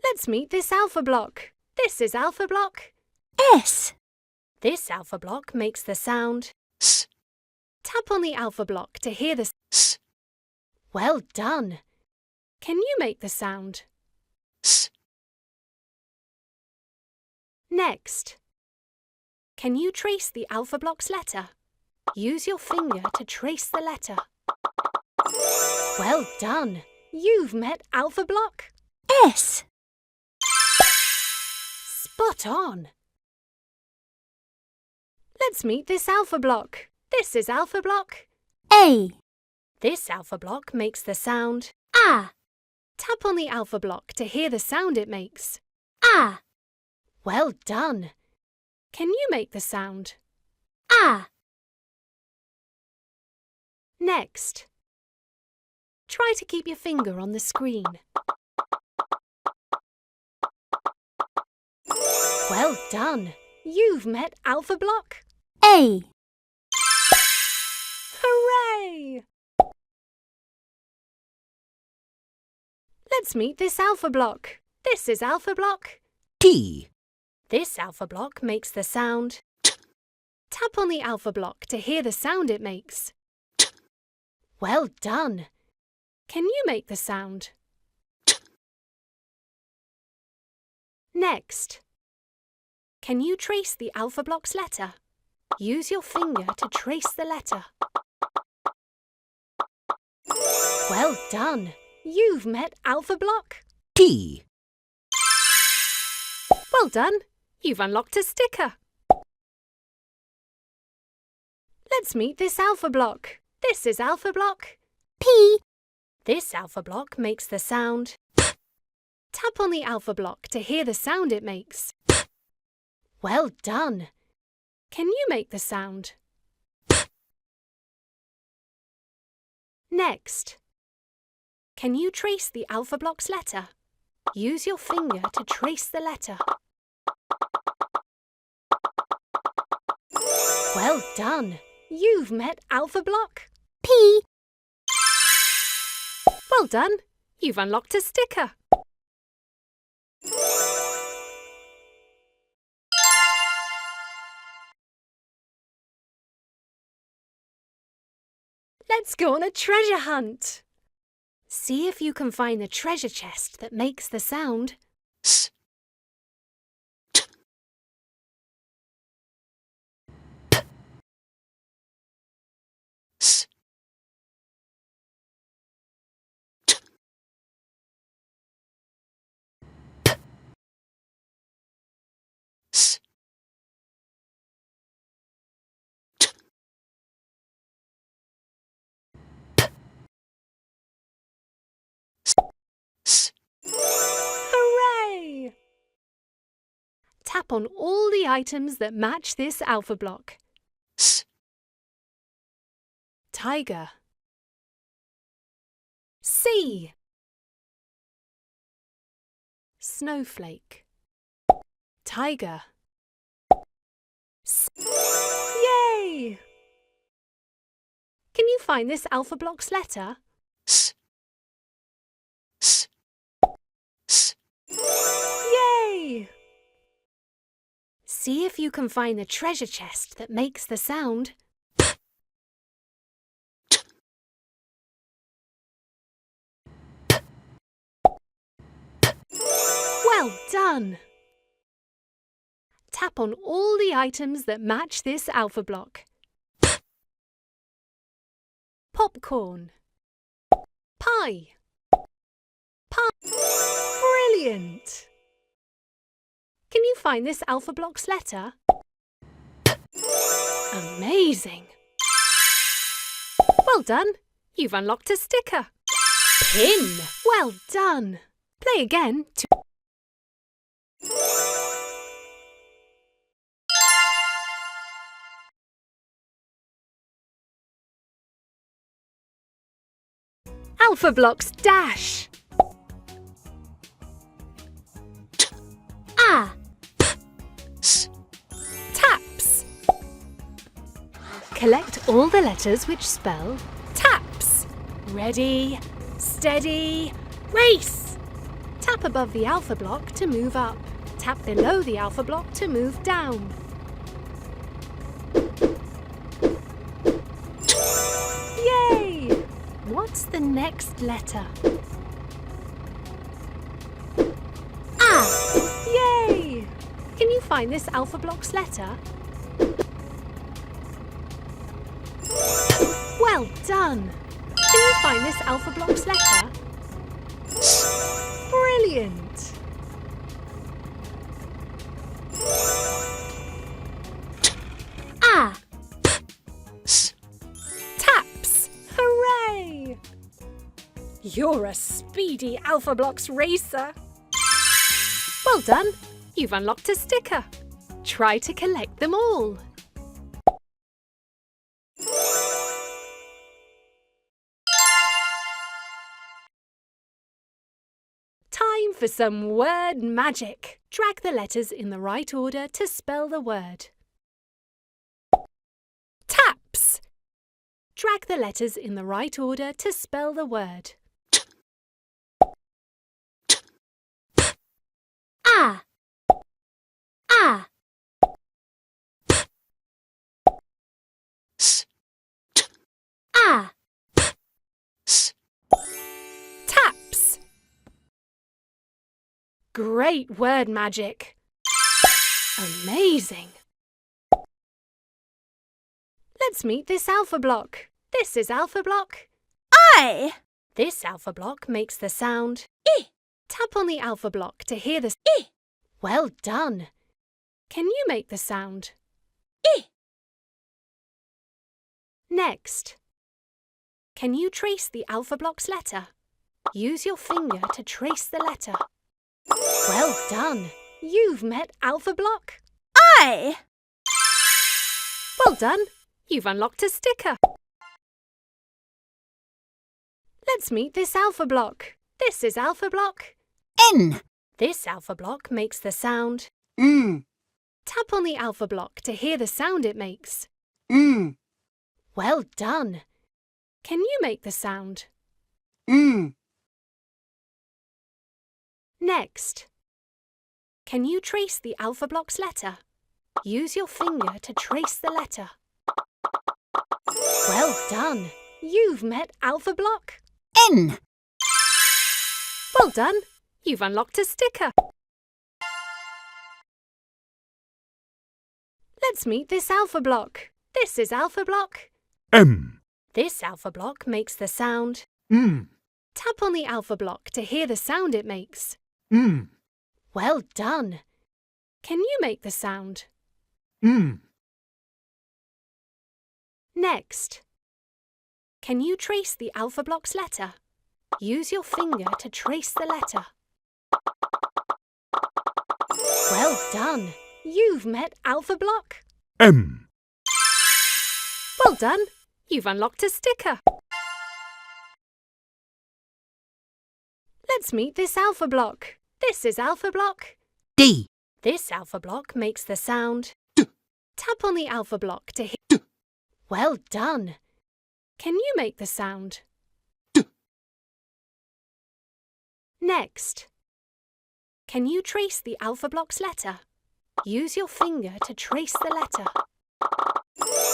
Let's meet this alpha block. This is alpha block S. This alpha block makes the sound S. Tap on the alpha block to hear the S. Well done. Can you make the sound? S. Next. Can you trace the alpha block's letter? Use your finger to trace the letter. Well done. You've met alpha block S. Spot on. Let's meet this alpha block. This is alpha block A. This alpha block makes the sound A. Tap on the alpha block to hear the sound it makes. A. Well done. Can you make the sound? A. Next. Try to keep your finger on the screen. Well done. You've met alpha block A. Hooray! Let's meet this alpha block. This is alpha block T. This alpha block makes the sound T. Tap on the alpha block to hear the sound it makes. T. Well done. Can you make the sound? T. Next. Can you trace the alpha block's letter? Use your finger to trace the letter. Well done. You've met alpha block T. Well done. You've unlocked a sticker. Let's meet this alpha block. This is alpha block P. This alpha block makes the sound Tap on the alpha block to hear the sound it makes. Well done. Can you make the sound? Next. Can you trace the alpha block's letter? Use your finger to trace the letter. Well done. You've met alpha block P. Well done. You've unlocked a sticker. Let's go on a treasure hunt. See if you can find the treasure chest that makes the sound S. T. S. T. S. T. S. Hooray! Tap on all the items that match this alpha block. S. Tiger. Sea. Snowflake. Tiger. Yay! Can you find this alpha block's letter? S. S. S. Yay! See if you can find the treasure chest that makes the sound Well done! Tap on all the items that match this alpha block. Popcorn. Pie. Brilliant! Can you find this alpha block's letter? Amazing! Well done! You've unlocked a sticker. Pin! Well done! Play again to... Alphabetblocks dash! A. S. Taps! Collect all the letters which spell taps. Ready, steady, race! Tap Tap above the alpha block to move up. Tap below the alpha block to move down. Yay! What's the next letter? Ah! Yay! Can you find this Alphabetblocks letter? Well done! Can you find this Alphabetblocks letter? Brilliant! Ah! S. Taps! Hooray! You're a speedy Alphabetblocks racer! Well done! You've unlocked a sticker. Try to collect them all. Time for some word magic. Drag the letters in the right order to spell the word. Taps! Drag the letters in the right order to spell the word. Ah! Ah! S. Ah! S. Taps! Great word magic! Amazing! Let's meet this alpha block. This is alpha block. I. This alpha block makes the sound I. Tap on the alpha block to hear the I. Well done! Can you make the sound? I. Next, can you trace the Alphabetblocks letter? Use your finger to trace the letter. Well done! You've met Alphablock. I. Well done! You've unlocked a sticker. Let's meet this alpha block. This is alpha block. N. This alpha block makes the sound. Tap on the alpha block to hear the sound it makes. Well done! Can you make the sound? Next, can you trace the Alphabetblocks letter? Use your finger to trace the letter. Well done! You've met Alphablock. N. Well done! You've unlocked a sticker. Let's meet this alpha block. This is alpha block. M. This alpha block makes the sound. Tap on the alpha block to hear the sound it makes. Well done! Can you make the sound? Next, can you trace the Alphabetblocks letter? Use your finger to trace the letter. Well done! You've met Alphablock. M. Well done! You've unlocked a sticker. Let's meet this alpha block. This is alpha block. D. This alpha block makes the sound. D. Tap on the alpha block to hear. Well done! Can you make the sound? D. Next, can you trace the Alphabetblocks letter? Use your finger to trace the letter.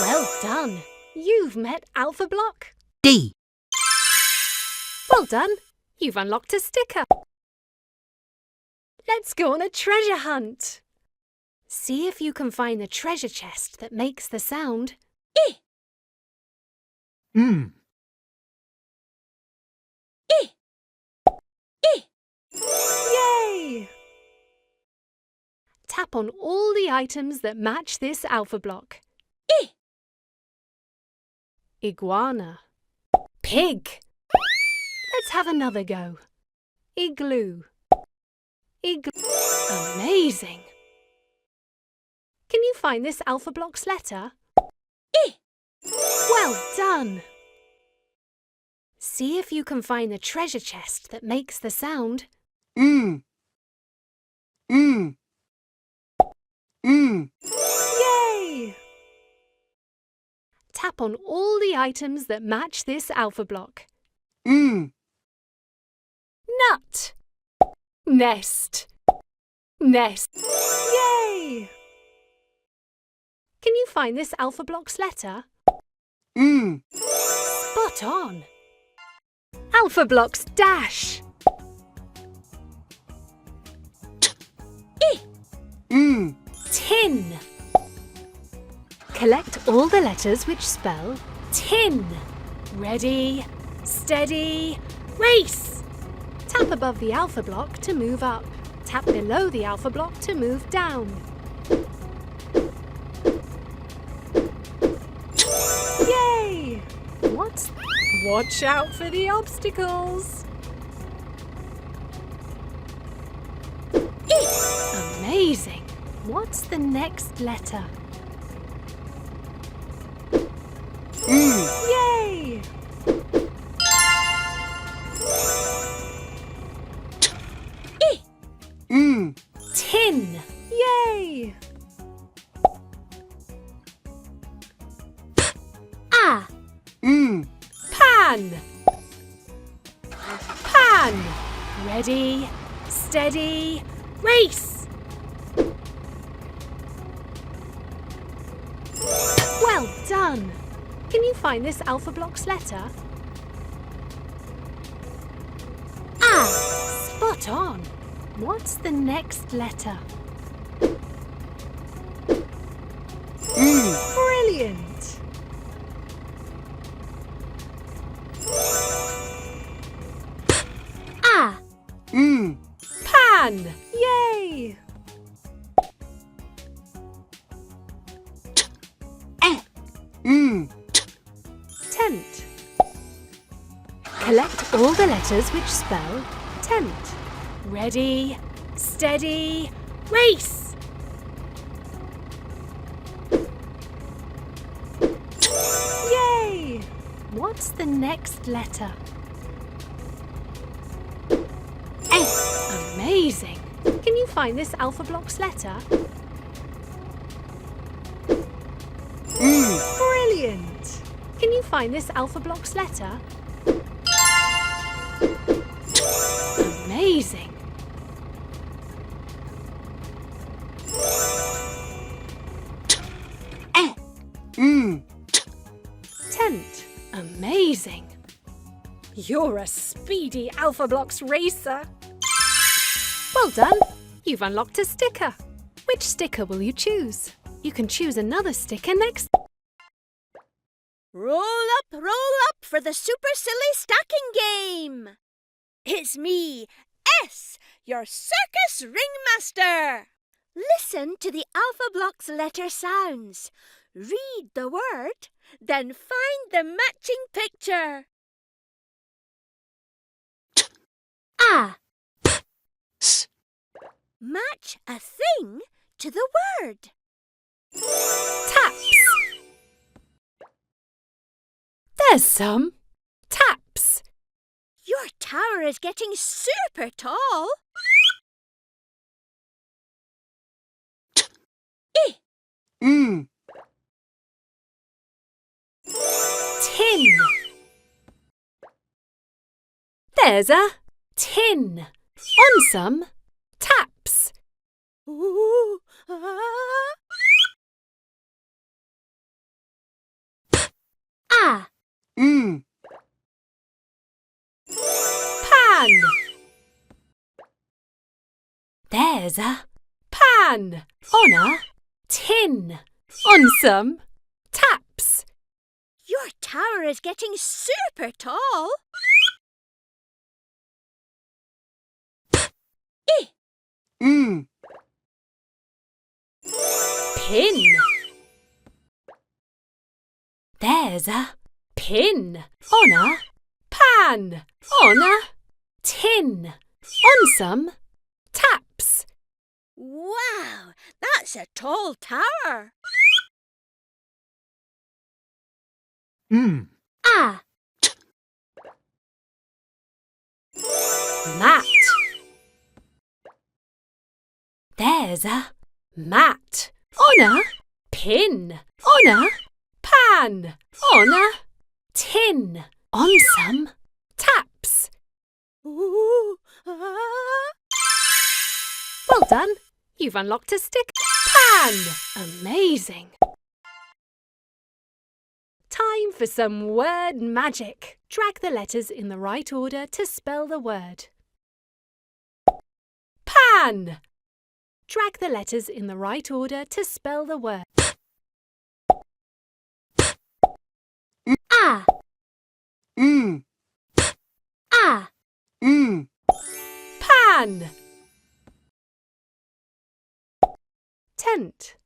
Well done! You've met Alphablock. D. Well done! You've unlocked a sticker. Let's go on a treasure hunt. See if you can find the treasure chest that makes the sound. I. Mm. I. I. Yay! Tap on all the items that match this alpha block. I. Iguana. Pig. Let's have another go. Igloo. Amazing! Can you find this Alphabetblocks letter? I. Well done! See if you can find the treasure chest that makes the sound. Yay! Tap on all the items that match this alpha block. Nut. Nest. Nest. Yay! Can you find this Alphabetblocks letter? Spot on. Alphabetblocks dash. Tin. Collect all the letters which spell tin. Ready, steady, race! Tap above the alpha block to move up. Tap below the alpha block to move down. Yay! Watch out for the obstacles. Amazing! What's the next letter? Yay! Tin. Yay! Pan. Pan. Ready, steady, race! Well done! Can you find this Alphabetblocks letter? Spot on! What's the next letter? Brilliant! Pan! Yay! Tent. Collect all the letters which spell tent. Ready, steady, race! Yay! What's the next letter? Amazing! Can you find this Alphabetblocks letter? Brilliant! Can you find this Alphabetblocks letter? Amazing! Tent. Amazing! You're a speedy Alphabetblocks racer! Well done! You've unlocked a sticker. Which sticker will you choose? You can choose another sticker next. Roll up for the super silly stacking game. It's me, S, your circus ringmaster. Listen to the Alphabetblocks letter sounds. Read the word, then find the matching picture. S. Match a thing to the word. Taps. There's some. Taps. Your tower is getting super tall. Tin. There's a tin. On some taps. Ooh, Pan. There's a pan. On a tin. On some taps. Your tower is getting super tall. Pin. There's a pin. On a pan. On a tin. On some taps. Wow, that's a tall tower. Mat. There's a mat. On a pin. On a pan. On a tin. On some taps. Ooh, Well done. You've unlocked a stick pan. Amazing. Time for some word magic. Drag the letters in the right order to spell the word. Pan. Drag the letters in the right order to spell the word. A. A. Pan. Tent.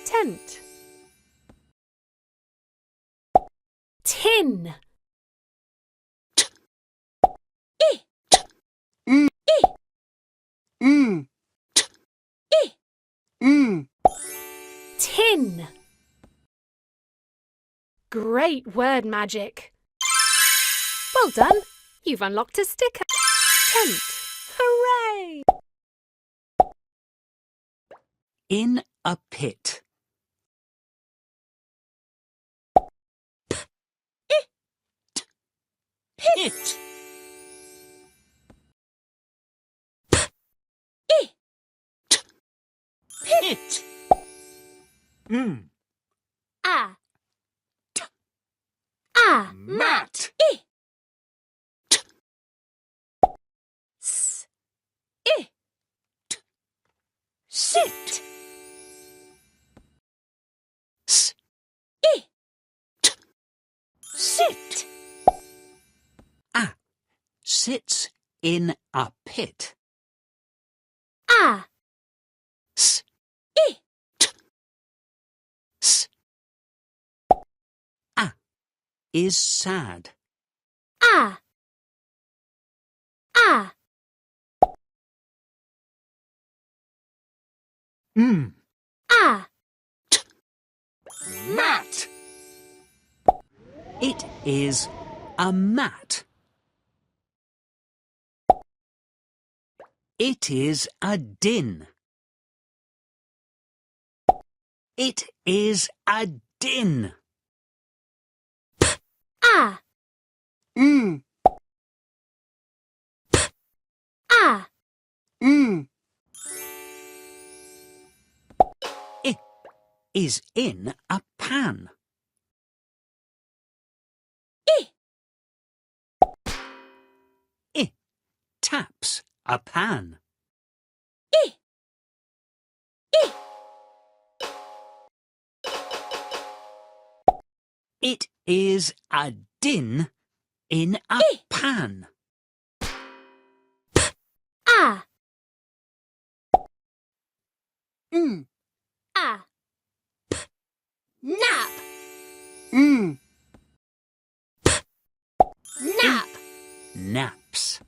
Tent. Tin. Tin. Great word magic. Well done. You've unlocked a sticker. Tent. Hooray! In a pit. Pit. Pit. A. A. Mat. S. I. Sit. S. I. Sit. A. Sits in a pit. A. S. I. S. A. Is sad. A. A. A. Mat. It is a mat. It is a din. It is a din. A. A. It is in a pan. I. It taps a pan. I. I. It is a din in a pan. A. A. Nap. Nap. Naps.